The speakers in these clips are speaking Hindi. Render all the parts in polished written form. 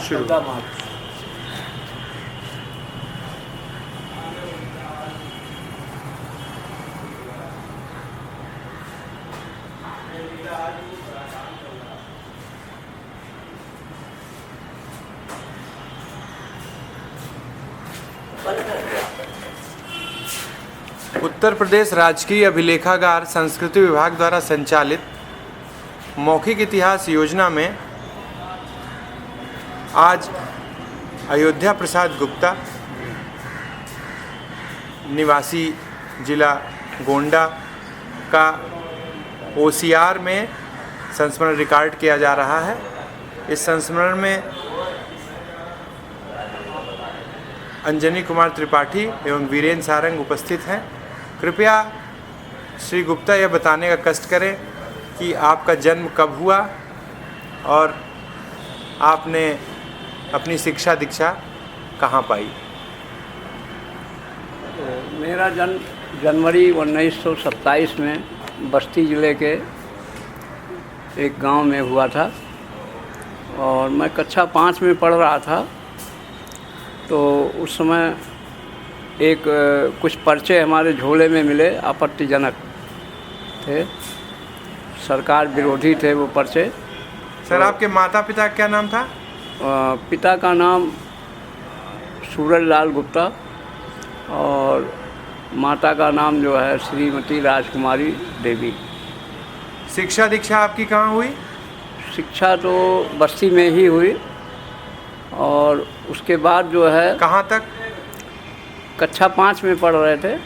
शुरू। 14 मार्च। उत्तर प्रदेश राजकीय अभिलेखागार संस्कृति विभाग द्वारा संचालित मौखिक इतिहास योजना में आज अयोध्या प्रसाद गुप्ता निवासी जिला गोंडा का OCR में संस्मरण रिकॉर्ड किया जा रहा है। इस संस्मरण में अंजनी कुमार त्रिपाठी एवं वीरेंद्र सारंग उपस्थित हैं। कृपया श्री गुप्ता यह बताने का कष्ट करें कि आपका जन्म कब हुआ और आपने अपनी शिक्षा दीक्षा कहाँ पाई। मेरा जन्म जनवरी 1927 में बस्ती ज़िले के एक गांव में हुआ था और मैं कक्षा 5 में पढ़ रहा था। तो उस समय कुछ पर्चे हमारे झोले में मिले, आपत्तिजनक थे, सरकार विरोधी थे वो पर्चे। सर आपके माता पिता का क्या नाम था? पिता का नाम सूरजलाल गुप्ता और माता का नाम जो है श्रीमती राजकुमारी देवी। शिक्षा दीक्षा आपकी कहाँ हुई? शिक्षा तो बस्ती में ही हुई और उसके बाद जो है कहाँ तक? कक्षा 5 में पढ़ रहे थे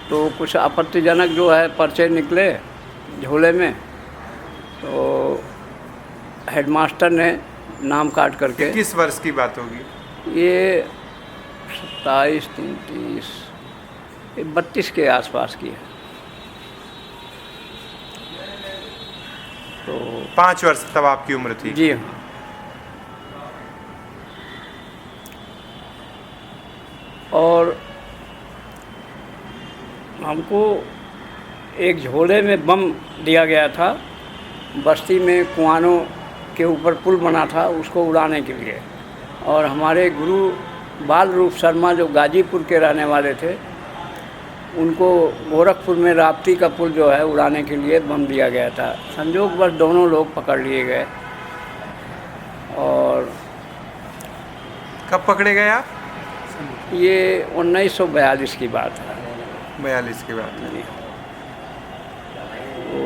तो कुछ आपत्तिजनक जो है पर्चे निकले झोले में, तो हेडमास्टर ने नाम काट करके। किस वर्ष की बात होगी? ये 27, 33, 32 के आसपास की है। तो 5 वर्ष तब आपकी उम्र थी? जी हाँ। और हमको एक झोले में बम दिया गया था। बस्ती में कुआनों के ऊपर पुल बना था, उसको उड़ाने के लिए। और हमारे गुरु बाल रूप शर्मा जो गाजीपुर के रहने वाले थे, उनको गोरखपुर में राप्ती का पुल जो है उड़ाने के लिए बम दिया गया था। संयोगवश दोनों लोग पकड़ लिए गए। और कब पकड़े गए आप? ये 1942 की बात है। 42 की बात है। तो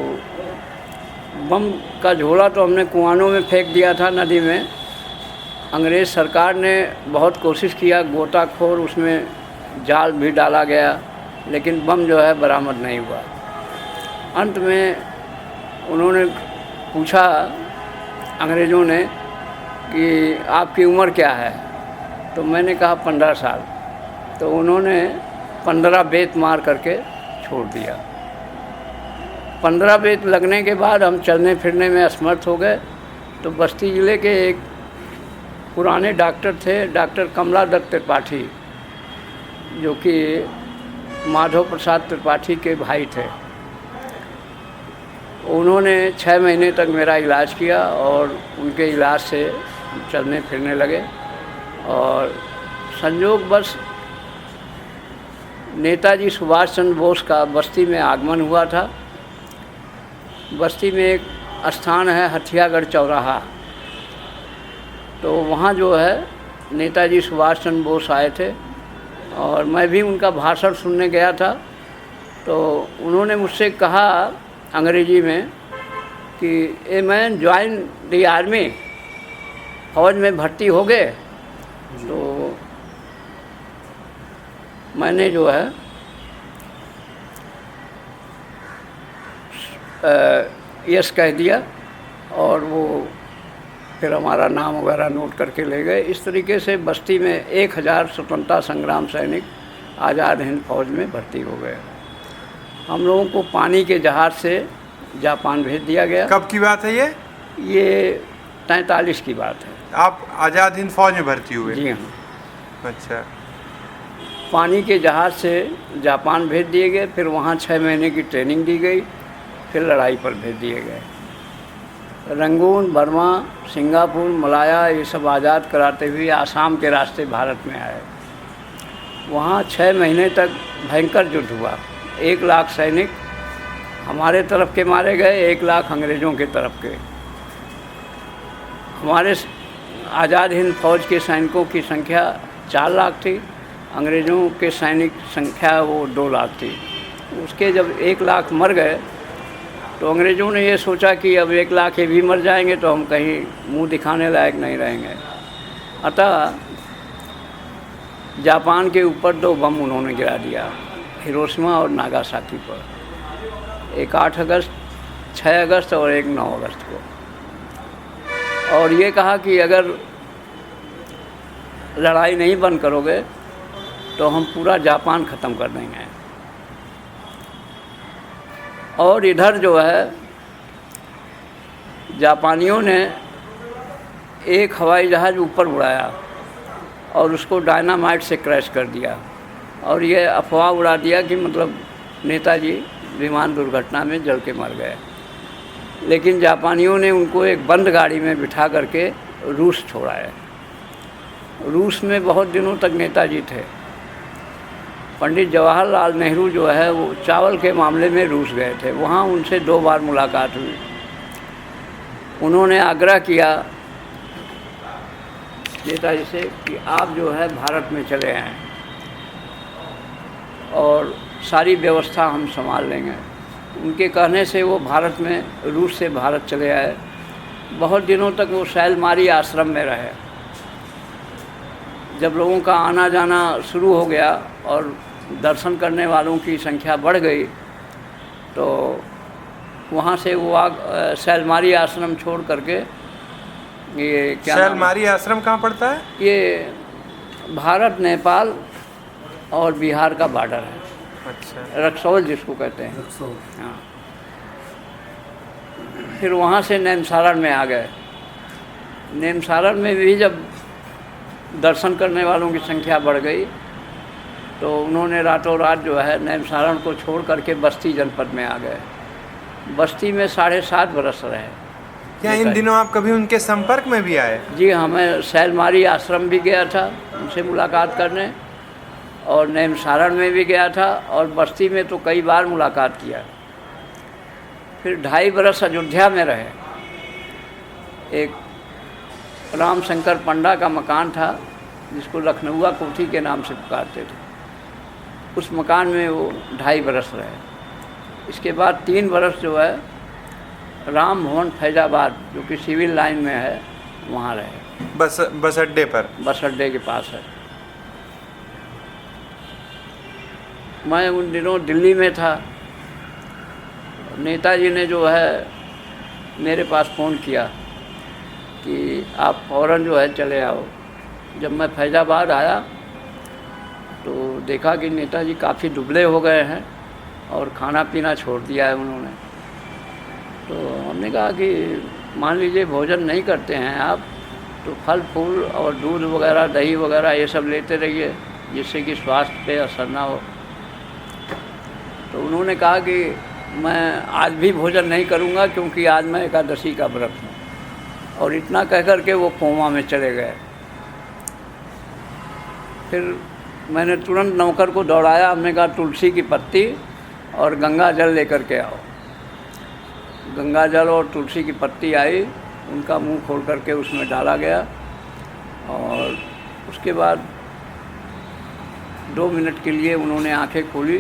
बम का झोला तो हमने कुआनों में फेंक दिया था, नदी में। अंग्रेज़ सरकार ने बहुत कोशिश किया, गोताखोर उसमें जाल भी डाला गया, लेकिन बम जो है बरामद नहीं हुआ। अंत में उन्होंने पूछा, अंग्रेज़ों ने, कि आपकी उम्र क्या है? तो मैंने कहा 15 साल। तो उन्होंने 15 बेत मार करके छोड़ दिया। 15 बेत लगने के बाद हम चलने फिरने में असमर्थ हो गए। तो बस्ती ज़िले के एक पुराने डॉक्टर थे, डॉक्टर कमला दत्त त्रिपाठी, जो कि माधव प्रसाद त्रिपाठी के भाई थे। उन्होंने 6 महीने तक मेरा इलाज किया और उनके इलाज से चलने फिरने लगे। और संयोगवश नेताजी सुभाष चंद्र बोस का बस्ती में आगमन हुआ था। बस्ती में एक स्थान है हथियागढ़ चौराहा, तो वहाँ जो है नेताजी सुभाष चंद्र बोस आए थे और मैं भी उनका भाषण सुनने गया था। तो उन्होंने मुझसे कहा अंग्रेजी में कि a man join the army, फौज में भर्ती हो गए? तो मैंने जो है यस कह दिया और वो फिर हमारा नाम वगैरह नोट करके ले गए। इस तरीके से बस्ती में 1000 स्वतंत्रता संग्राम सैनिक आज़ाद हिंद फौज में भर्ती हो गए। हम लोगों को पानी के जहाज़ से जापान भेज दिया गया। कब की बात है ये? ये 43 की बात है। आप आज़ाद हिंद फौज में भर्ती हुए? जी हाँ। अच्छा। पानी के जहाज़ से जापान भेज दिए गए, फिर वहाँ 6 महीने की ट्रेनिंग दी गई, फिर लड़ाई पर भेज दिए गए। रंगून, बर्मा, सिंगापुर, मलाया ये सब आज़ाद कराते हुए आसाम के रास्ते भारत में आए। वहाँ 6 महीने तक भयंकर युद्ध हुआ। 1 लाख सैनिक हमारे तरफ के मारे गए, 1 लाख अंग्रेज़ों के तरफ के। हमारे आज़ाद हिंद फौज के सैनिकों की संख्या 4 लाख थी, अंग्रेज़ों के सैनिक संख्या वो 2 लाख थी। उसके जब 1 लाख मर गए तो अंग्रेज़ों ने ये सोचा कि अब 1 लाख ये भी मर जाएंगे तो हम कहीं मुंह दिखाने लायक नहीं रहेंगे। अतः जापान के ऊपर 2 बम उन्होंने गिरा दिया, हिरोशिमा और नागासाकी पर। एक 8 अगस्त, 6 अगस्त और एक 9 अगस्त को। और ये कहा कि अगर लड़ाई नहीं बंद करोगे तो हम पूरा जापान ख़त्म कर देंगे। और इधर जो है जापानियों ने एक हवाई जहाज़ ऊपर उड़ाया और उसको डायनामाइट से क्रैश कर दिया और ये अफवाह उड़ा दिया कि मतलब नेताजी विमान दुर्घटना में जल के मर गए। लेकिन जापानियों ने उनको एक बंद गाड़ी में बिठा करके रूस छोड़ाया। रूस में बहुत दिनों तक नेताजी थे। पंडित जवाहरलाल नेहरू जो है वो चावल के मामले में रूस गए थे, वहाँ उनसे 2 बार मुलाकात हुई। उन्होंने आग्रह किया नेताजी से कि आप जो है भारत में चले आएँ और सारी व्यवस्था हम संभाल लेंगे। उनके कहने से वो भारत में, रूस से भारत चले आए। बहुत दिनों तक वो सैलमारी आश्रम में रहे। जब लोगों का आना जाना शुरू हो गया और दर्शन करने वालों की संख्या बढ़ गई तो वहाँ से वो सैलमारी आश्रम छोड़ करके, ये क्या सैलमारी आश्रम कहाँ पड़ता है? ये भारत, नेपाल और बिहार का बॉर्डर है। अच्छा। रक्सौल जिसको कहते हैं। हाँ। फिर वहाँ से नैमसारण में आ गए। नैमसारण में भी जब दर्शन करने वालों की संख्या बढ़ गई तो उन्होंने रातों रात जो है नैमसारण को छोड़ करके बस्ती जनपद में आ गए। बस्ती में 7.5 बरस रहे। क्या इन दिनों आप कभी उनके संपर्क में भी आए? जी, हमें सैलमारी आश्रम भी गया था उनसे मुलाकात करने और नैमसारण में भी गया था और बस्ती में तो कई बार मुलाकात किया। फिर 2.5 बरस अयोध्या में रहे। एक राम शंकर पंडा का मकान था जिसको लखनऊआ कोठी के नाम से पुकारते थे। उस मकान में वो 2.5 बरस रहे। इसके बाद 3 बरस जो है राम भवन फैजाबाद, जो कि सिविल लाइन में है, वहाँ रहे। बस अड्डे पर? बस अड्डे के पास है। मैं उन दिनों दिल्ली में था। नेताजी ने जो है मेरे पास फ़ोन किया कि आप फ़ौरन जो है चले आओ। जब मैं फैज़ाबाद आया तो देखा कि नेताजी काफ़ी दुबले हो गए हैं और खाना पीना छोड़ दिया है उन्होंने। तो हमने कहा कि मान लीजिए भोजन नहीं करते हैं आप, तो फल फूल और दूध वगैरह, दही वगैरह ये सब लेते रहिए जिससे कि स्वास्थ्य पे असर ना हो। तो उन्होंने कहा कि मैं आज भी भोजन नहीं करूँगा क्योंकि आज मैं एकादशी का व्रत हूँ। और इतना कह कर के वो कोमा में चले गए। फिर मैंने तुरंत नौकर को दौड़ाया। हमने कहा तुलसी की पत्ती और गंगा जल लेकर के आओ। गंगा जल और तुलसी की पत्ती आई, उनका मुंह खोल करके उसमें डाला गया और उसके बाद 2 मिनट के लिए उन्होंने आंखें खोली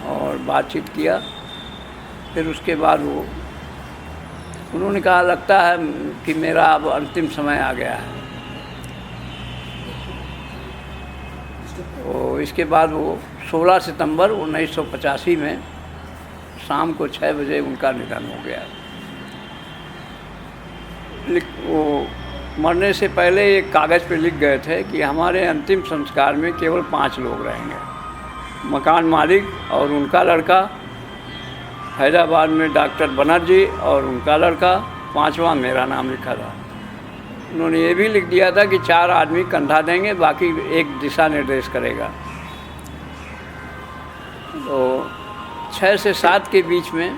और बातचीत किया। फिर उसके बाद वो उन्होंने कहा लगता है कि मेरा अब अंतिम समय आ गया है। तो इसके बाद वो 16 सितंबर 1985 में शाम को 6 बजे उनका निधन हो गया। वो मरने से पहले एक कागज़ पे लिख गए थे कि हमारे अंतिम संस्कार में केवल 5 लोग रहेंगे, मकान मालिक और उनका लड़का, हैदराबाद में डॉक्टर बनर्जी और उनका लड़का, 5वां मेरा नाम लिखा था। उन्होंने ये भी लिख दिया था कि 4 आदमी कंधा देंगे, बाकी एक दिशा निर्देश करेगा। तो 6 से 7 के बीच में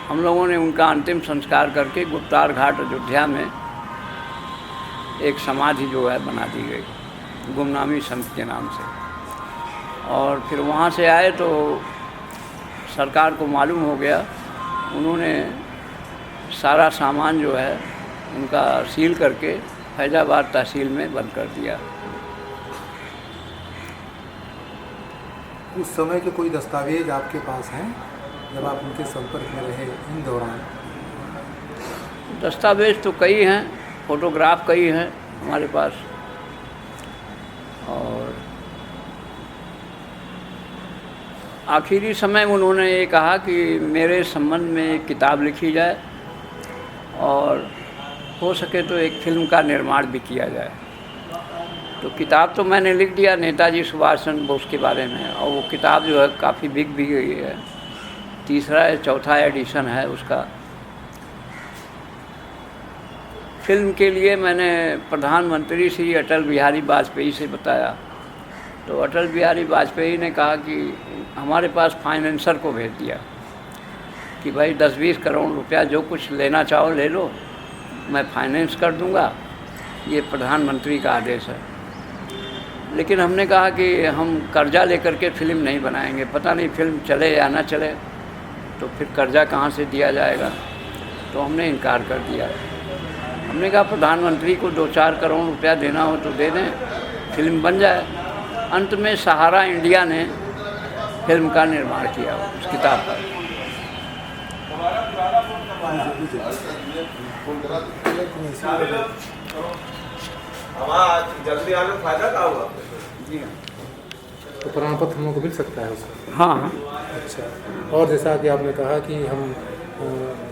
हम लोगों ने उनका अंतिम संस्कार करके गुप्तार घाट अयोध्या में एक समाधि जो है बना दी गई गुमनामी संत के नाम से। और फिर वहाँ से आए तो सरकार को मालूम हो गया, उन्होंने सारा सामान जो है उनका सील करके फैजाबाद तहसील में बंद कर दिया। उस समय के कोई दस्तावेज आपके पास हैं जब आप उनके संपर्क में रहे इन दौरान? दस्तावेज तो कई हैं, फोटोग्राफ कई हैं हमारे पास। और आखिरी समय उन्होंने ये कहा कि मेरे संबंध में एक किताब लिखी जाए और हो सके तो एक फिल्म का निर्माण भी किया जाए। तो किताब तो मैंने लिख दिया नेताजी सुभाष चंद्र बोस के बारे में, और वो किताब जो है काफ़ी बिक भी गई है। तीसरा या चौथा एडिशन है उसका। फिल्म के लिए मैंने प्रधानमंत्री श्री अटल बिहारी वाजपेयी से बताया, तो अटल बिहारी वाजपेयी ने कहा कि हमारे पास फाइनेंसर को भेज दिया कि भाई 10-20 करोड़ रुपया जो कुछ लेना चाहो ले लो, मैं फाइनेंस कर दूंगा, ये प्रधानमंत्री का आदेश है। लेकिन हमने कहा कि हम कर्जा लेकर के फ़िल्म नहीं बनाएंगे, पता नहीं फिल्म चले या ना चले, तो फिर कर्जा कहाँ से दिया जाएगा। तो हमने इनकार कर दिया। हमने कहा प्रधानमंत्री को 2-4 करोड़ रुपया देना हो तो दे दें, फिल्म बन जाए। अंत में सहारा इंडिया ने फिल्म का निर्माण किया उस किताब पर। जल्दी आने फायदा क्या हुआ? जी हाँ। तो प्रमाण पत्र हम लोग को मिल सकता है उसका? हाँ हाँ। अच्छा। और जैसा कि आपने कहा कि हम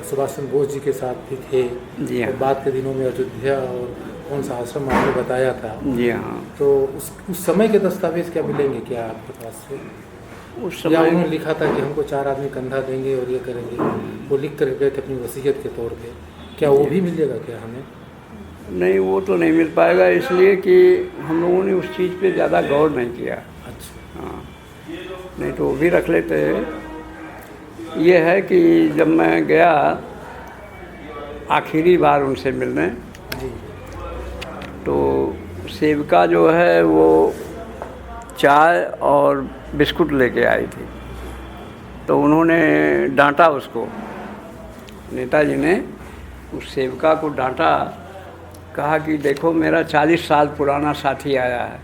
सुभाष चंद्र बोस जी के साथ भी थे, जी हाँ। और बाद के दिनों में अयोध्या और कौन सा आश्रम आपने बताया था, जी हाँ। तो उस समय के दस्तावेज क्या मिलेंगे क्या आपके पास से? उस या समय उन्होंने लिखा था कि हमको 4 आदमी कंधा देंगे और ये करेंगे, वो लिख कर गए थे अपनी वसीयत के तौर पे, क्या वो भी मिलेगा क्या हमें? नहीं, वो तो नहीं मिल पाएगा, इसलिए कि हम लोगों ने उस चीज़ पे ज़्यादा गौर नहीं किया। अच्छा। हाँ, नहीं तो वो भी रख लेते। ये है कि जब मैं गया आखिरी बार उनसे मिलने, जी। तो सेविका जो है वो चाय और बिस्कुट लेके आई थी, तो उन्होंने डांटा उसको, नेताजी ने उस सेविका को डांटा, कहा कि देखो मेरा 40 साल पुराना साथी आया है,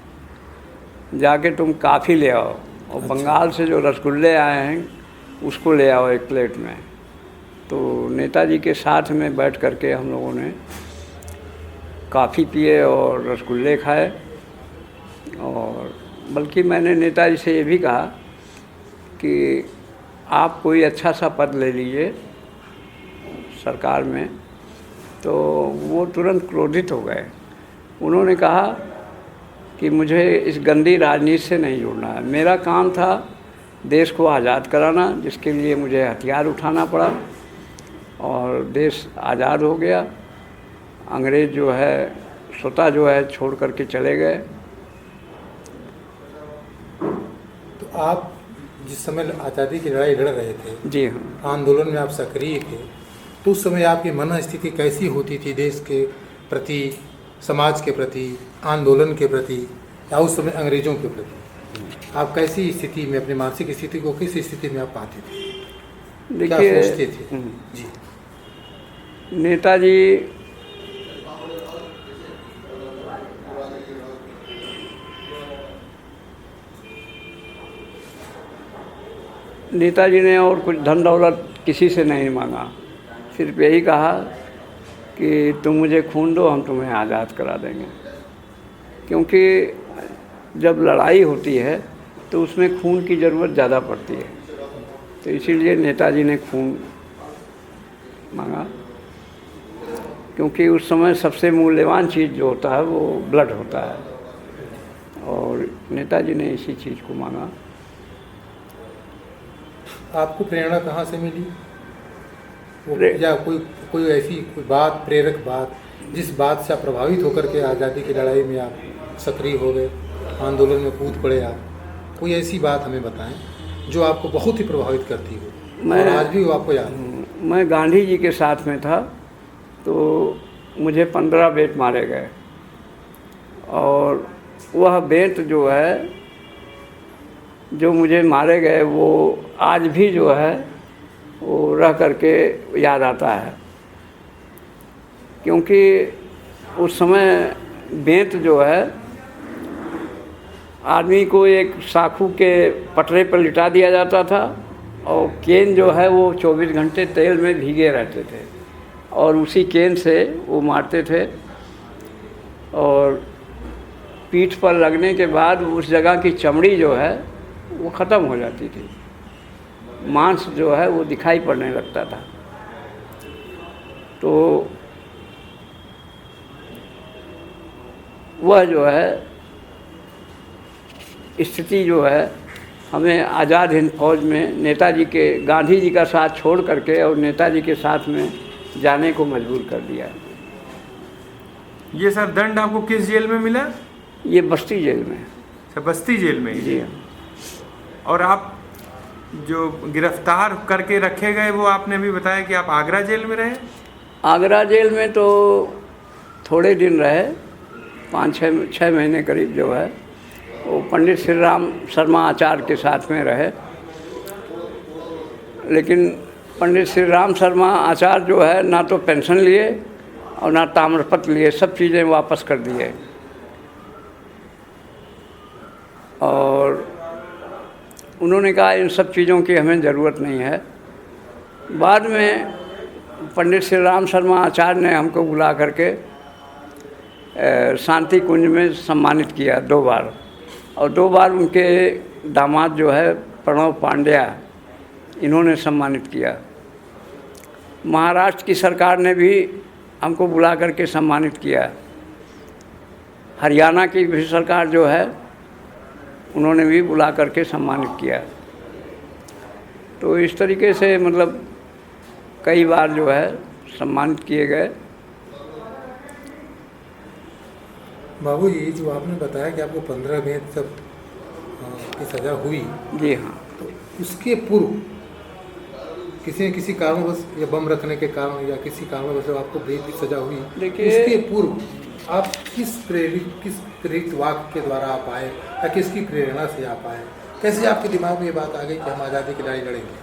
जाके तुम काफ़ी ले आओ, और बंगाल से जो रसगुल्ले आए हैं उसको ले आओ एक प्लेट में। तो नेताजी के साथ में बैठ करके हम लोगों ने काफ़ी पिए और रसगुल्ले खाए। और बल्कि मैंने नेताजी से ये भी कहा कि आप कोई अच्छा सा पद ले लीजिए सरकार में, तो वो तुरंत क्रोधित हो गए। उन्होंने कहा कि मुझे इस गंदी राजनीति से नहीं जुड़ना है, मेरा काम था देश को आज़ाद कराना, जिसके लिए मुझे हथियार उठाना पड़ा, और देश आज़ाद हो गया। अंग्रेज़ जो है स्वतः जो है छोड़ करके चले गए। तो आप जिस समय आज़ादी की लड़ाई लड़ रहे थे, जी हाँ, आंदोलन में आप सक्रिय थे, तो उस समय आपकी मन स्थिति कैसी होती थी देश के प्रति, समाज के प्रति, आंदोलन के प्रति, या उस समय अंग्रेज़ों के प्रति? आप कैसी स्थिति में, अपनी मानसिक स्थिति को किस स्थिति में आप पाते थे, क्या सोचते थे? जी। नेताजी ने और कुछ धन दौलत किसी से नहीं मांगा, सिर्फ यही कहा कि तुम मुझे खून दो, हम तुम्हें आज़ाद करा देंगे। क्योंकि जब लड़ाई होती है तो उसमें खून की ज़रूरत ज़्यादा पड़ती है, तो इसीलिए नेताजी ने खून मांगा। क्योंकि उस समय सबसे मूल्यवान चीज़ जो होता है वो ब्लड होता है, और नेताजी ने इसी चीज़ को मांगा। आपको प्रेरणा कहाँ से मिली? या कोई ऐसी कोई बात, प्रेरक बात, जिस बात से आप प्रभावित होकर के आज़ादी की लड़ाई में आप सक्रिय हो गए, आंदोलन में कूद पड़े आप? कोई ऐसी बात हमें बताएं जो आपको बहुत ही प्रभावित करती हो और आज भी वो आपको याद है। मैं गांधी जी के साथ में था, तो मुझे 15 बेंत मारे गए, और वह बेंत जो है, जो मुझे मारे गए, वो आज भी जो है वो रह करके याद आता है। क्योंकि उस समय बेंत जो है, आदमी को एक साखू के पटरे पर लिटा दिया जाता था, और केन जो है वो 24 घंटे तेल में भीगे रहते थे, और उसी केन से वो मारते थे। और पीठ पर लगने के बाद उस जगह की चमड़ी जो है वो ख़त्म हो जाती थी, मांस जो है वो दिखाई पड़ने लगता था। तो वह जो है स्थिति जो है हमें आज़ाद हिंद फौज में नेताजी के, गांधी जी का साथ छोड़ करके और नेताजी के साथ में जाने को मजबूर कर दिया। ये सर दंड आपको किस जेल में मिला? ये बस्ती जेल में। अच्छा, बस्ती जेल में? जी हाँ। और आप जो गिरफ्तार करके रखे गए, वो आपने अभी बताया कि आप आगरा जेल में रहे? आगरा जेल में तो थोड़े दिन रहे, 5-6 महीने करीब जो है वो पंडित श्री राम शर्मा आचार्य के साथ में रहे। लेकिन पंडित श्री राम शर्मा आचार्य जो है ना तो पेंशन लिए और ना ताम्रपत्र लिए, सब चीज़ें वापस कर दिए। और उन्होंने कहा इन सब चीज़ों की हमें ज़रूरत नहीं है। बाद में पंडित श्री राम शर्मा आचार्य ने हमको बुला करके शांति कुंज में सम्मानित किया 2 बार, और 2 बार उनके दामाद जो है प्रणव पांड्या, इन्होंने सम्मानित किया। महाराष्ट्र की सरकार ने भी हमको बुला करके सम्मानित किया। हरियाणा की भी सरकार जो है उन्होंने भी बुला करके सम्मानित किया। तो इस तरीके से मतलब कई बार जो है सम्मानित किए गए। बाबूजी, जो आपने बताया कि आपको 15 बेंत जब की सज़ा हुई, जी हाँ, तो उसके पूर्व किसी न किसी कारणवश, या बम रखने के कारण या किसी कारणवश जब आपको बेंत की सज़ा हुई, उसके पूर्व आप किस प्रेरित वाक्य के द्वारा आप आए, या किसकी प्रेरणा से आप आए? कैसे आपके दिमाग में ये बात आ गई कि हम आज़ादी की लड़ाई लड़ेंगे?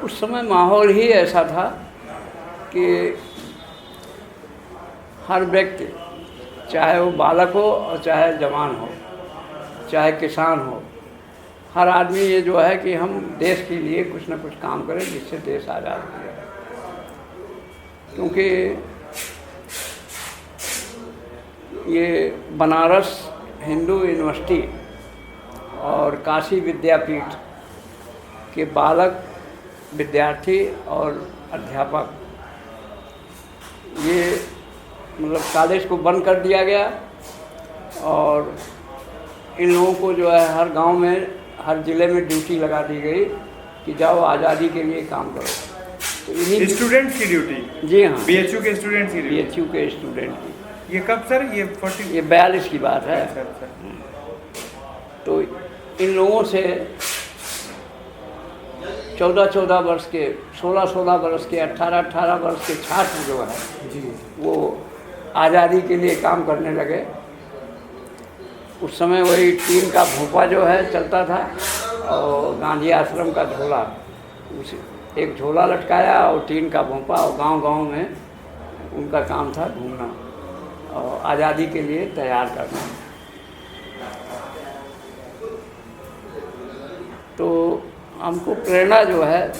उस समय माहौल ही ऐसा था कि हर व्यक्ति, चाहे वो बालक हो और चाहे जवान हो, चाहे किसान हो, हर आदमी ये जो है कि हम देश के लिए कुछ न कुछ काम करें जिससे देश आज़ाद हो जाए। क्योंकि ये बनारस हिंदू यूनिवर्सिटी और काशी विद्यापीठ के बालक, विद्यार्थी और अध्यापक, ये मतलब कॉलेज को बंद कर दिया गया, और इन लोगों को जो है हर गांव में, हर ज़िले में ड्यूटी लगा दी गई कि जाओ आज़ादी के लिए काम करो। तो इन्हीं स्टूडेंट्स की ड्यूटी? जी हाँ, बीएचयू के स्टूडेंट्स की ड्यूटी? बीएचयू के स्टूडेंट की। ये कब सर? ये 42 की बात है। अच्छा। तो इन लोगों से 14-14 वर्ष के, 16-16 वर्ष के, 18-18 वर्ष के छात्र जो है जी, वो आज़ादी के लिए काम करने लगे। उस समय वही टीन का भोपा जो है चलता था, और गांधी आश्रम का झोला, उस एक झोला लटकाया और टीन का भोपा, और गांव-गांव में उनका काम था घूमना और आज़ादी के लिए तैयार करना। तो हमको प्रेरणा जो है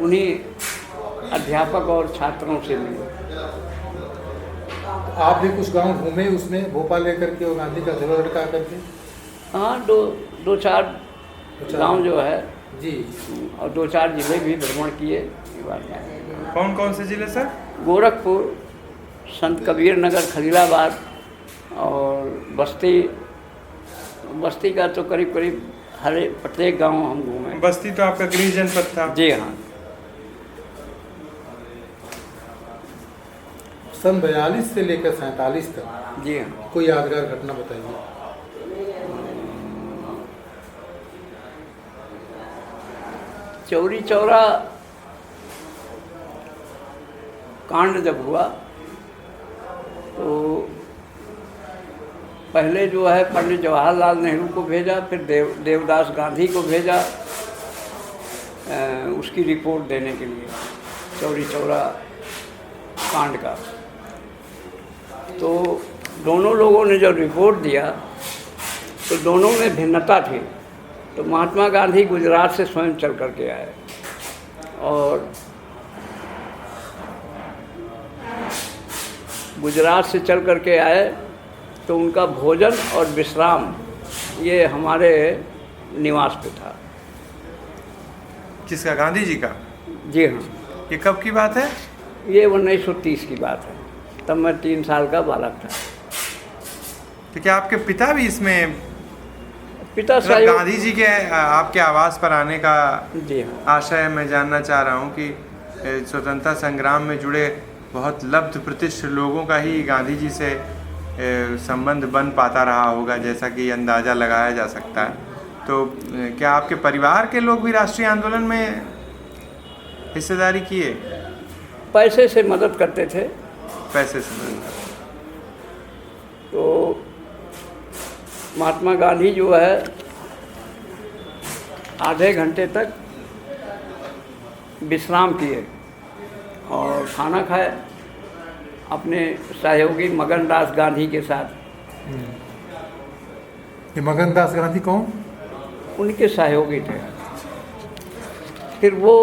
उन्हीं अध्यापक और छात्रों से मिली। आप भी कुछ गांव घूमे उसमें, भोपाल लेकर के और गांधी का झोला लटका करके? हाँ, दो चार गांव जो है जी, और 2-4 जिले भी भ्रमण किए। ये बात है। कौन कौन से जिले सर? गोरखपुर, संत कबीर नगर, खलीलाबाद और बस्ती का तो करीब करीब प्रत्येक गांव हम घूमे। बस्ती तो आपका गृह जनपद था? जी हाँ। सन 42 से लेकर 47 तक जी हाँ। कोई यादगार घटना बताइए। चौरी चौरा कांड जब हुआ तो पहले जो है पंडित जवाहरलाल नेहरू को भेजा, फिर देवदास गांधी को भेजा उसकी रिपोर्ट देने के लिए चौरी चौरा कांड का। तो दोनों लोगों ने जब रिपोर्ट दिया तो दोनों में भिन्नता थी। तो महात्मा गांधी गुजरात से स्वयं चल करके आए और गुजरात से चल करके आए तो उनका भोजन और विश्राम ये हमारे निवास पे था। किसका? गांधी जी का? जी हाँ। ये कब की बात है? ये 1930 की बात है, तब मैं 3 साल का बालक था। तो क्या आपके पिता भी इसमें, पिता मतलब सहयोग, गांधी जी के आपके आवास पर आने का जी हाँ, आशय मैं जानना चाह रहा हूँ कि स्वतंत्रता संग्राम में जुड़े बहुत लब्ध प्रतिष्ठ लोगों का ही गांधी जी से संबंध बन पाता रहा होगा, जैसा कि अंदाज़ा लगाया जा सकता है। तो क्या आपके परिवार के लोग भी राष्ट्रीय आंदोलन में हिस्सेदारी किए? पैसे से मदद करते थे। पैसे से मदद? तो महात्मा गांधी जो है आधे घंटे तक विश्राम किए और खाना खाए अपने सहयोगी मगनदास गांधी के साथ। ये मगनदास गांधी कौन? उनके सहयोगी थे। फिर वो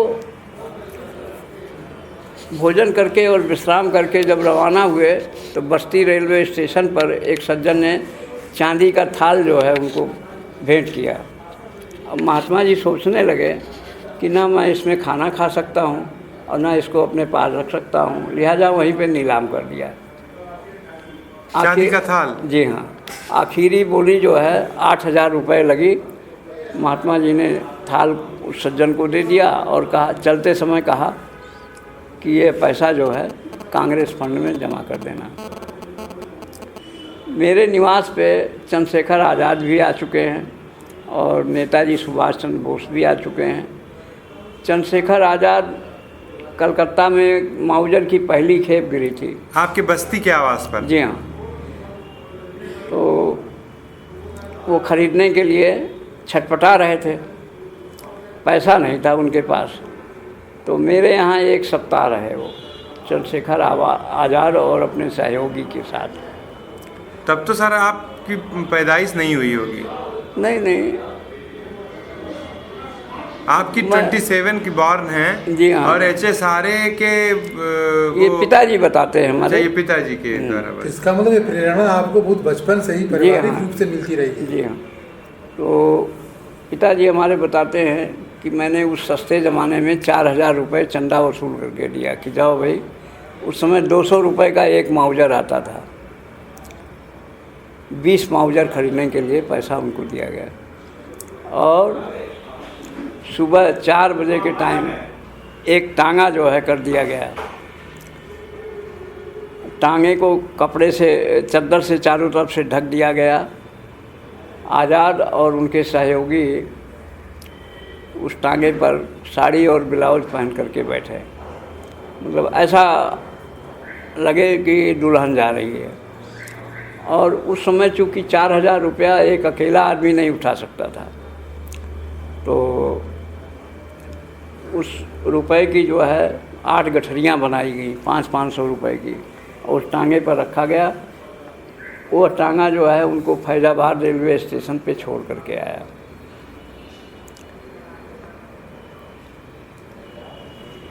भोजन करके और विश्राम करके जब रवाना हुए तो बस्ती रेलवे स्टेशन पर एक सज्जन ने चांदी का थाल जो है उनको भेंट किया। अब महात्मा जी सोचने लगे कि ना मैं इसमें खाना खा सकता हूँ और ना इसको अपने पास रख सकता हूँ, लिहाजा वहीं पे नीलाम कर दिया। चांदी का थाल? जी हाँ। आखिरी बोली जो है 8,000 रुपये लगी। महात्मा जी ने थाल उस सज्जन को दे दिया और कहा, चलते समय कहा कि ये पैसा जो है कांग्रेस फंड में जमा कर देना। मेरे निवास पे चंद्रशेखर आज़ाद भी आ चुके हैं और नेताजी सुभाष चंद्र बोस भी आ चुके हैं। चंद्रशेखर आज़ाद कलकत्ता में माउजर की पहली खेप गिरी थी। आपके बस्ती के आवास पर? जी हाँ। तो वो खरीदने के लिए छटपटा रहे थे, पैसा नहीं था उनके पास। तो मेरे यहाँ 1 सप्ताह रहे वो चंद्रशेखर आज़ाद और अपने सहयोगी के साथ। तब तो सर आपकी पैदाइश नहीं हुई होगी? नहीं, आपकी 27 की बॉर्न है। जी हाँ। और HSRA के ये पिताजी बताते हैं हमारे। ये पिताजी के द्वारा। इसका मतलब ये प्रेरणा आपको बहुत बचपन से ही पारिवारिक रूप से मिलती रही है? जी हाँ। तो पिताजी हमारे बताते हैं कि मैंने उस सस्ते ज़माने में 4,000 रुपये चंदा वसूल करके दिया कि जाओ भाई। उस समय 200 रुपये का एक माउजर आता था। 20 माउजर खरीदने के लिए पैसा उनको दिया गया और सुबह 4 बजे के टाइम एक टांगा जो है कर दिया गया। टांगे को कपड़े से, चद्दर से चारों तरफ से ढक दिया गया। आज़ाद और उनके सहयोगी उस टांगे पर साड़ी और ब्लाउज पहन करके बैठे, मतलब ऐसा लगे कि दुल्हन जा रही है। और उस समय चूँकि 4,000 रुपया एक अकेला आदमी नहीं उठा सकता था, तो उस रुपए की जो है 8 गठरियाँ बनाई गई 500-500 रुपए की और उस टांगे पर रखा गया। वो टांगा जो है उनको फैजाबाद रेलवे स्टेशन पे छोड़ करके आया।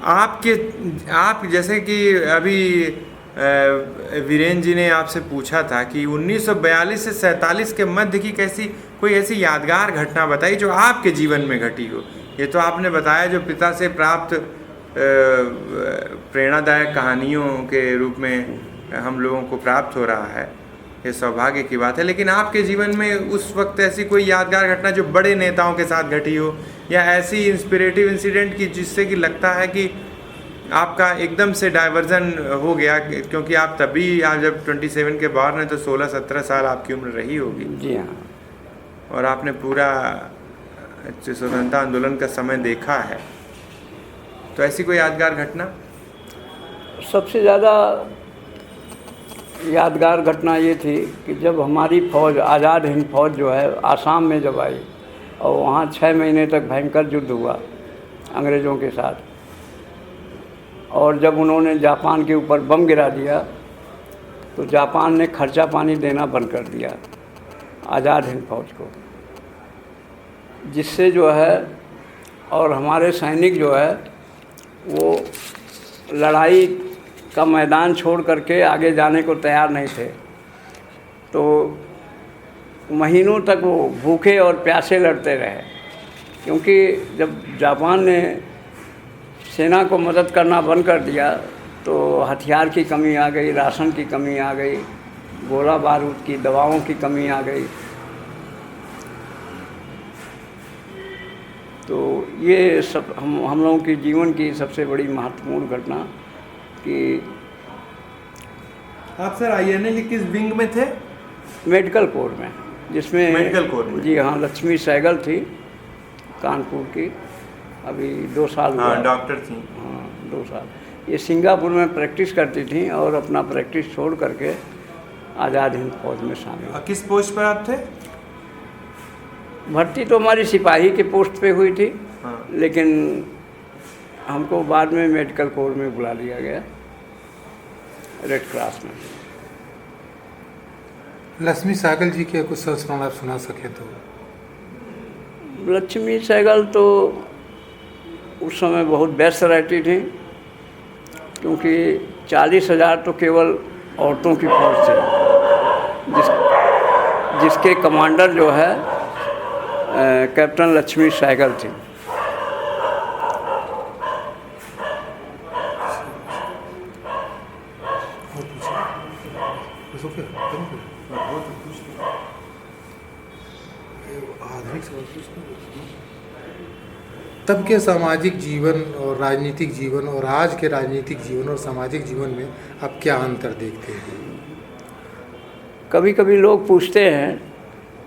आप जैसे कि अभी वीरेन जी ने आपसे पूछा था कि 1942 से 47 के मध्य की कोई ऐसी यादगार घटना बताई जो आपके जीवन में घटी हो। ये तो आपने बताया जो पिता से प्राप्त प्रेरणादायक कहानियों के रूप में हम लोगों को प्राप्त हो रहा है, ये सौभाग्य की बात है। लेकिन आपके जीवन में उस वक्त ऐसी कोई यादगार घटना जो बड़े नेताओं के साथ घटी हो, या ऐसी इंस्पिरेटिव इंसिडेंट की जिससे कि लगता है कि आपका एकदम से डाइवर्जन हो गया, क्योंकि आप जब 27 के बाहर हैं तो 16-17 साल आपकी उम्र रही होगी। जी हाँ। और आपने पूरा स्वतंत्रता आंदोलन का समय देखा है। तो ऐसी कोई यादगार घटना? सबसे ज़्यादा यादगार घटना ये थी कि जब हमारी फ़ौज, आज़ाद हिंद फ़ौज जो है आसाम में जब आई और वहाँ 6 महीने तक भयंकर युद्ध हुआ अंग्रेज़ों के साथ, और जब उन्होंने जापान के ऊपर बम गिरा दिया तो जापान ने खर्चा पानी देना बंद कर दिया आज़ाद हिंद फ़ौज को, जिससे जो है और हमारे सैनिक जो है वो लड़ाई का मैदान छोड़ करके आगे जाने को तैयार नहीं थे। तो महीनों तक वो भूखे और प्यासे लड़ते रहे, क्योंकि जब जापान ने सेना को मदद करना बंद कर दिया तो हथियार की कमी आ गई, राशन की कमी आ गई, गोला बारूद की, दवाओं की कमी आ गई। तो ये सब हम लोगों के जीवन की सबसे बड़ी महत्वपूर्ण घटना कि आप सर INA के किस विंग में थे? मेडिकल कोर में, जिसमें मेडिकल कोर में? जी हाँ, लक्ष्मी सहगल थी कानपुर की, अभी 2 साल हुआ। हाँ, डॉक्टर थी। हाँ, 2 साल। ये सिंगापुर में प्रैक्टिस करती थी और अपना प्रैक्टिस छोड़ करके आज़ाद हिंद फ़ौज में शामिल। किस पोस्ट पर आप थे? भर्ती तो हमारी सिपाही के पोस्ट पे हुई थी। हाँ। लेकिन हमको बाद में मेडिकल कोर में बुला लिया गया, रेड क्रॉस में। लक्ष्मी सहगल जी के कुछ संस्मरण आप सुना सके तो? लक्ष्मी सहगल तो उस समय बहुत व्यस्त रहती थी, क्योंकि 40,000 तो केवल औरतों की फौज थी, जिसके कमांडर जो है कैप्टन लक्ष्मी सहगल थी। तब के सामाजिक जीवन और राजनीतिक जीवन और आज के राजनीतिक जीवन और सामाजिक जीवन में आप क्या अंतर देखते हैं? कभी कभी लोग पूछते हैं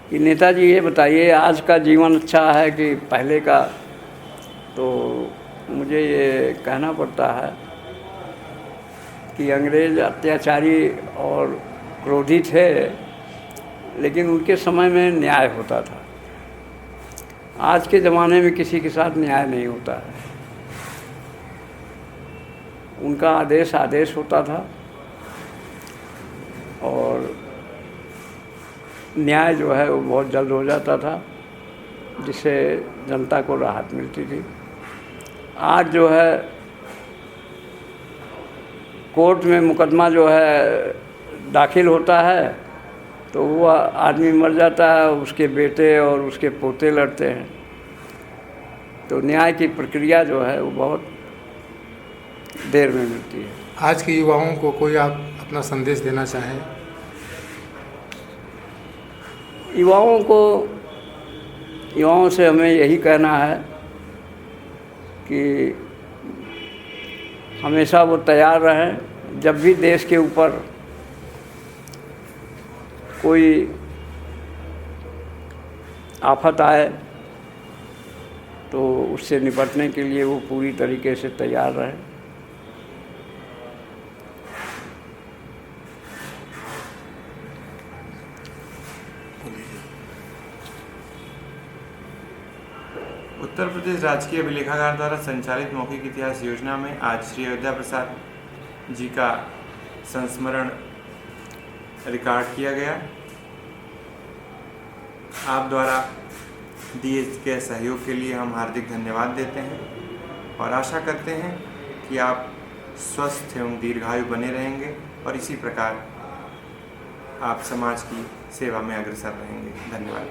कि नेताजी ये बताइए आज का जीवन अच्छा है कि पहले का, तो मुझे ये कहना पड़ता है कि अंग्रेज़ अत्याचारी और क्रोधी थे, लेकिन उनके समय में न्याय होता था। आज के ज़माने में किसी के साथ न्याय नहीं होता है। उनका आदेश आदेश होता था और न्याय जो है वो बहुत जल्द हो जाता था, जिससे जनता को राहत मिलती थी। आज जो है कोर्ट में मुकदमा जो है दाखिल होता है तो वो आदमी मर जाता है, उसके बेटे और उसके पोते लड़ते हैं। तो न्याय की प्रक्रिया जो है वो बहुत देर में मिलती है। आज के युवाओं को कोई आप अपना संदेश देना चाहें? युवाओं से हमें यही कहना है कि हमेशा वो तैयार रहें, जब भी देश के ऊपर कोई आफत आए तो उससे निपटने के लिए वो पूरी तरीके से तैयार रहें। उत्तर प्रदेश राजकीय अभिलेखागार द्वारा संचालित मौखिक इतिहास योजना में आज श्री अयोध्या प्रसाद जी का संस्मरण रिकॉर्ड किया गया। आप द्वारा दिए गए सहयोग के लिए हम हार्दिक धन्यवाद देते हैं और आशा करते हैं कि आप स्वस्थ एवं दीर्घायु बने रहेंगे और इसी प्रकार आप समाज की सेवा में अग्रसर रहेंगे। धन्यवाद।